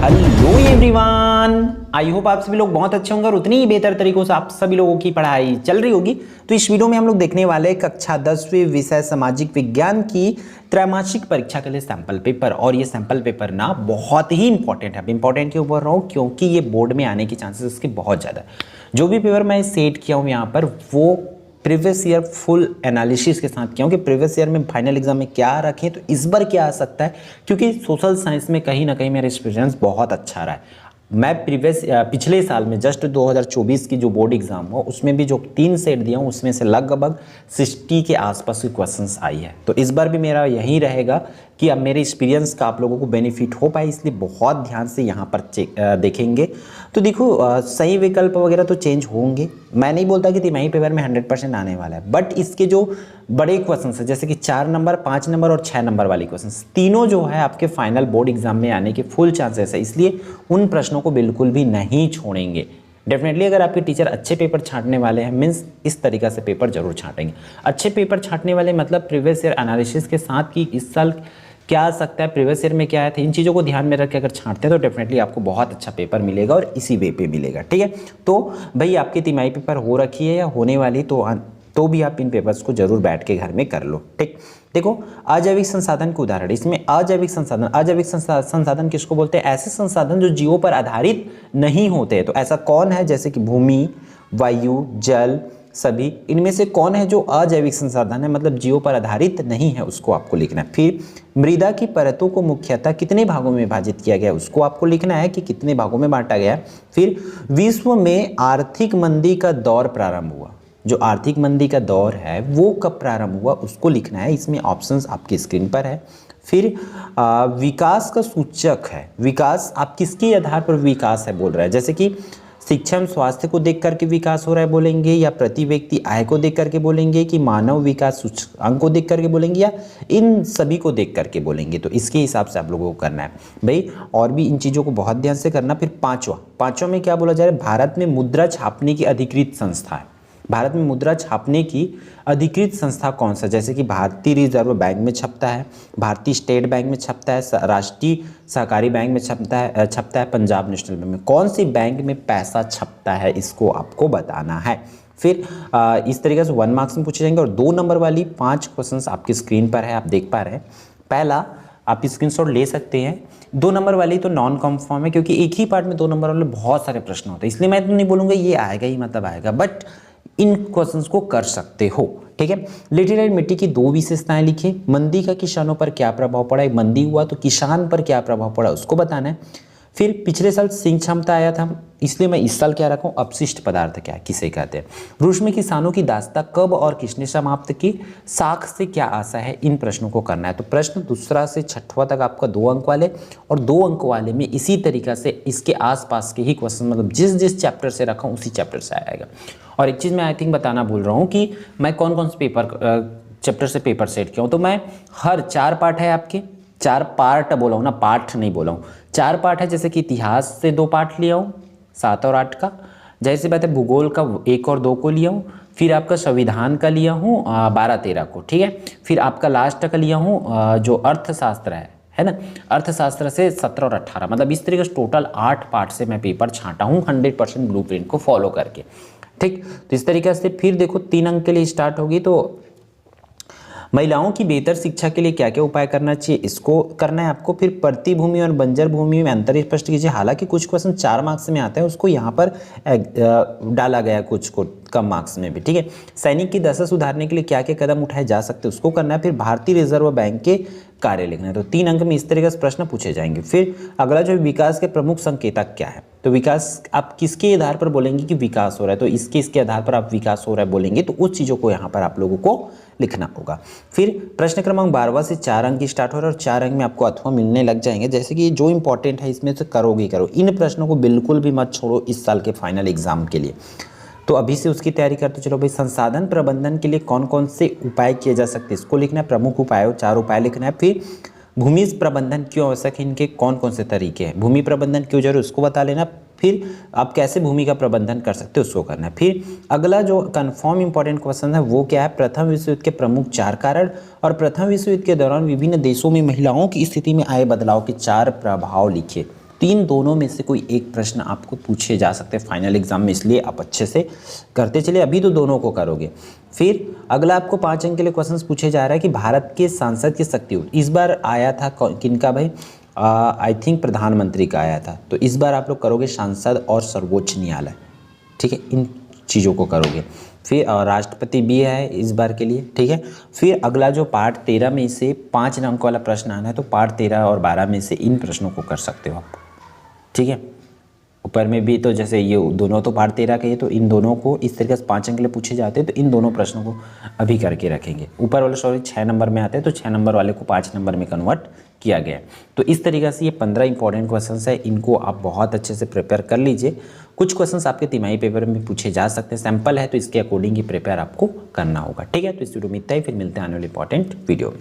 Hello everyone, I hope आप सभी लोग बहुत अच्छे होंगे और उतनी ही बेहतर तरीकों से आप सभी लोगों की पढ़ाई चल रही होगी। तो इस वीडियो में हम लोग देखने वाले हैं कक्षा 10वीं विषय सामाजिक विज्ञान की त्रैमासिक परीक्षा के लिए सैंपल पेपर। और ये सैंपल पेपर ना बहुत ही इंपॉर्टेंट है। इंपॉर्टेंट क्यों बोल रहा हूँ? क्योंकि ये बोर्ड में आने के चांसेस इसके बहुत ज़्यादा है। जो भी पेपर मैं सेट किया हूँ यहाँ पर वो प्रीवियस ईयर फुल एनालिसिस के साथ किया हूँ कि प्रीवियस ईयर में फाइनल एग्जाम में क्या रखें, तो इस बार क्या आ सकता है। क्योंकि सोशल साइंस में कहीं ना कहीं मेरा एक्सपीरियंस बहुत अच्छा रहा है। मैं पिछले साल में जस्ट 2024 की जो बोर्ड एग्जाम हो उसमें भी जो 3 सेट दिया हूँ उसमें से लगभग 60 के आसपास की क्वेश्चंस आई है। तो इस बार भी मेरा यही रहेगा कि अब मेरे एक्सपीरियंस का आप लोगों को बेनिफिट हो पाए, इसलिए बहुत ध्यान से यहाँ पर देखेंगे। तो देखो सही विकल्प वगैरह तो चेंज होंगे। मैं नहीं बोलता कि तिमाही पेपर में 100% आने वाला है, बट इसके जो बड़े क्वेश्चन है जैसे कि 4 नंबर, 5 नंबर और 6 नंबर वाले क्वेश्चन, तीनों जो है आपके फाइनल बोर्ड एग्जाम में आने के फुल चांसेस है। इसलिए उन प्रश्नों को बिल्कुल भी नहीं छोड़ेंगे। डेफिनेटली अगर आपके टीचर अच्छे पेपर छांटने वाले हैं, मीन्स इस तरीका से पेपर जरूर छांटेंगे। अच्छे पेपर छांटने वाले मतलब प्रीवियस ईयर एनालिसिस के साथ कि इस साल क्या आ सकता है, प्रीवियस ईयर में क्या आया था, इन चीज़ों को ध्यान में रख के अगर छांटते हैं तो डेफिनेटली आपको बहुत अच्छा पेपर मिलेगा और इसी वे पे मिलेगा। ठीक है, तो भाई आपकी तिमाही पेपर हो रखी है या होने वाली तो भी आप इन पेपर्स को जरूर बैठ के घर में कर लो। ठीक, देखो अजैविक संसाधन के उदाहरण, इसमें अजैविक संसाधन किसको बोलते हैं? ऐसे संसाधन जो जीवों पर आधारित नहीं होते। तो ऐसा कौन है? जैसे कि भूमि, वायु, जल, सभी इनमें से कौन है जो अजैविक संसाधन है, मतलब जीवों पर आधारित नहीं है, उसको आपको लिखना है। फिर मृदा की परतों को मुख्यतः कितने भागों में विभाजित किया गया, उसको आपको लिखना है कि कितने भागों में बांटा गया। फिर विश्व में आर्थिक मंदी का दौर प्रारंभ हुआ, जो आर्थिक मंदी का दौर है वो कब प्रारंभ हुआ उसको लिखना है। इसमें ऑप्शंस आपकी स्क्रीन पर है। फिर विकास का सूचक है, विकास आप किसके आधार पर विकास है बोल रहा है, जैसे कि शिक्षा एवं स्वास्थ्य को देख करके विकास हो रहा है बोलेंगे, या प्रति व्यक्ति आय को देख करके बोलेंगे, कि मानव विकास सूचकांक को देख करके बोलेंगे, या इन सभी को देख करके बोलेंगे। तो इसके हिसाब से आप लोगों को करना है भाई। और भी इन चीज़ों को बहुत ध्यान से करना। फिर पांचवा में क्या बोला जा रहा है? भारत में मुद्रा छापने की अधिकृत संस्था है। भारत में मुद्रा छापने की अधिकृत संस्था कौन सा? जैसे कि भारतीय रिजर्व बैंक में छपता है, भारतीय स्टेट बैंक में छपता है, राष्ट्रीय सहकारी बैंक में छपता है, पंजाब नेशनल बैंक में। कौन सी बैंक में पैसा छपता है इसको आपको बताना है। फिर इस तरीके से 1 मार्क्स में पूछे जाएंगे। और 2 नंबर वाली 5 क्वेश्चंस आपकी स्क्रीन पर है, आप देख पा रहे हैं। पहला आप स्क्रीनशॉट ले सकते हैं। 2 नंबर वाली तो नॉन कॉन्फर्म है, क्योंकि एक ही पार्ट में 2 नंबर वाले बहुत सारे प्रश्न होते हैं, इसलिए मैं तो नहीं बोलूँगा ये आएगा ही मतलब आएगा, बट इन क्वेश्चंस को कर सकते हो। ठीक है, लेटेराइट मिट्टी की 2 विशेषताएं लिखिए। मंदी का किसानों पर क्या प्रभाव पड़ा, मंदी हुआ तो किसान पर क्या प्रभाव पड़ा उसको बताना है। फिर पिछले साल सिंच क्षमता आया था, इसलिए मैं इस साल क्या रखूं? अपशिष्ट पदार्थ क्या किसे कहते हैं। रूस में किसानों की दास्ता कब और किसने समाप्त की, साख से क्या आशा है, इन प्रश्नों को करना है। तो प्रश्न दूसरा से 6वां तक आपका 2 अंक वाले, और 2 अंक वाले में इसी तरीका से इसके आसपास के ही क्वेश्चन, मतलब जिस चैप्टर से रखा उसी चैप्टर से आएगा। और एक चीज़ मैं आई थिंक बताना भूल रहा हूँ कि मैं कौन कौन से चैप्टर से पेपर सेट किया हूँ। तो मैं हर 4 पार्ट है आपके, 4 पार्ट बोला हूँ ना, पार्ट नहीं बोला हूँ, 4 पार्ट है। जैसे कि इतिहास से 2 पार्ट लिया हूँ, 7 और 8 का। जैसे बात है भूगोल का 1 और 2 को लिया हूँ। फिर आपका संविधान का लिया हूँ 12-13 को। ठीक है, फिर आपका लास्ट का लिया हूँ जो अर्थशास्त्र है ना, अर्थशास्त्र से 17 और 18, मतलब इस तरीके से टोटल 8 पार्ट से मैं पेपर छांटा हूँ 100% ब्लूप्रिंट को फॉलो करके। ठीक, तो इस तरीके से फिर देखो 3 अंक के लिए स्टार्ट होगी। तो महिलाओं की बेहतर शिक्षा के लिए क्या क्या उपाय करना चाहिए, इसको करना है आपको। फिर प्रति भूमि और बंजर भूमि में अंतर स्पष्ट कीजिए। हालांकि कुछ क्वेश्चन 4 मार्क्स में आते हैं, उसको यहाँ पर डाला गया कुछ को कम मार्क्स में भी। ठीक है, सैनिक की दशा सुधारने के लिए क्या क्या कदम उठाए जा सकते हैं उसको करना है। फिर भारतीय रिजर्व बैंक के कार्य लिखना है। तो 3 अंक में इस तरीके से प्रश्न पूछे जाएंगे। फिर अगला जो विकास के प्रमुख संकेतक क्या है, तो विकास आप किसके आधार पर बोलेंगे कि विकास हो रहा है, तो इसके आधार पर आप विकास हो रहा है बोलेंगे, तो उस चीज़ों को यहाँ पर आप लोगों को लिखना होगा। फिर प्रश्न क्रमांक 12वां से 4 अंक स्टार्ट हो रहा है, और 4 अंक में आपको अथवा मिलने लग जाएंगे। जैसे कि जो इंपॉर्टेंट है इसमें से करोगे करो, इन प्रश्नों को बिल्कुल भी मत छोड़ो इस साल के फाइनल एग्जाम के लिए। तो अभी से उसकी तैयारी करते चलो भाई। संसाधन प्रबंधन के लिए कौन कौन से उपाय किए जा सकते हैं इसको लिखना है। प्रमुख उपाय 4 उपाय लिखना है। फिर भूमि प्रबंधन क्यों आवश्यक है, इनके कौन कौन से तरीके हैं, भूमि प्रबंधन क्यों जरूरी उसको बता लेना। फिर आप कैसे भूमि का प्रबंधन कर सकते हो उसको करना है। फिर अगला जो कंफर्म इंपॉर्टेंट क्वेश्चन है वो क्या है, प्रथम विश्व युद्ध के प्रमुख 4 कारण और प्रथम विश्व युद्ध के दौरान विभिन्न देशों में महिलाओं की स्थिति में आए बदलाव के 4 प्रभाव लिखिए। तो इन दोनों में से कोई एक प्रश्न आपको पूछे जा सकते हैं फाइनल एग्जाम में, इसलिए आप अच्छे से करते चलिए। अभी तो दोनों को करोगे। फिर अगला आपको 5 अंक के लिए क्वेश्चन पूछे जा रहा है कि भारत के सांसद की शक्ति, इस बार आया था किनका भाई, आई थिंक प्रधानमंत्री का आया था। तो इस बार आप लोग करोगे सांसद और सर्वोच्च न्यायालय, ठीक है, इन चीज़ों को करोगे। फिर राष्ट्रपति भी है इस बार के लिए, ठीक है। फिर अगला जो पार्ट 13 में से 5 अंक वाला प्रश्न आना है, तो पार्ट 13 और 12 में से इन प्रश्नों को कर सकते हो आप, ठीक है। ऊपर में भी तो जैसे ये दोनों तो पार्ट 13 के, तो इन दोनों को इस तरीके से 5 अंक के लिए पूछे जाते हैं, तो इन दोनों प्रश्नों को अभी करके रखेंगे। ऊपर वाले 6 नंबर में आते हैं, तो 6 नंबर वाले को 5 नंबर में कन्वर्ट किया गया है। तो इस तरीके से ये 15 इंपॉर्टेंट क्वेश्चंस है, इनको आप बहुत अच्छे से प्रिपेयर कर लीजिए। कुछ क्वेश्चंस आपके तिमाही पेपर में पूछे जा सकते हैं, सैंपल है, तो इसके अकॉर्डिंग ही प्रिपेयर आपको करना होगा, ठीक है। तो इस वीडियो में इतना ही, फिर मिलते हैं आने वाले इंपॉर्टेंट वीडियो में।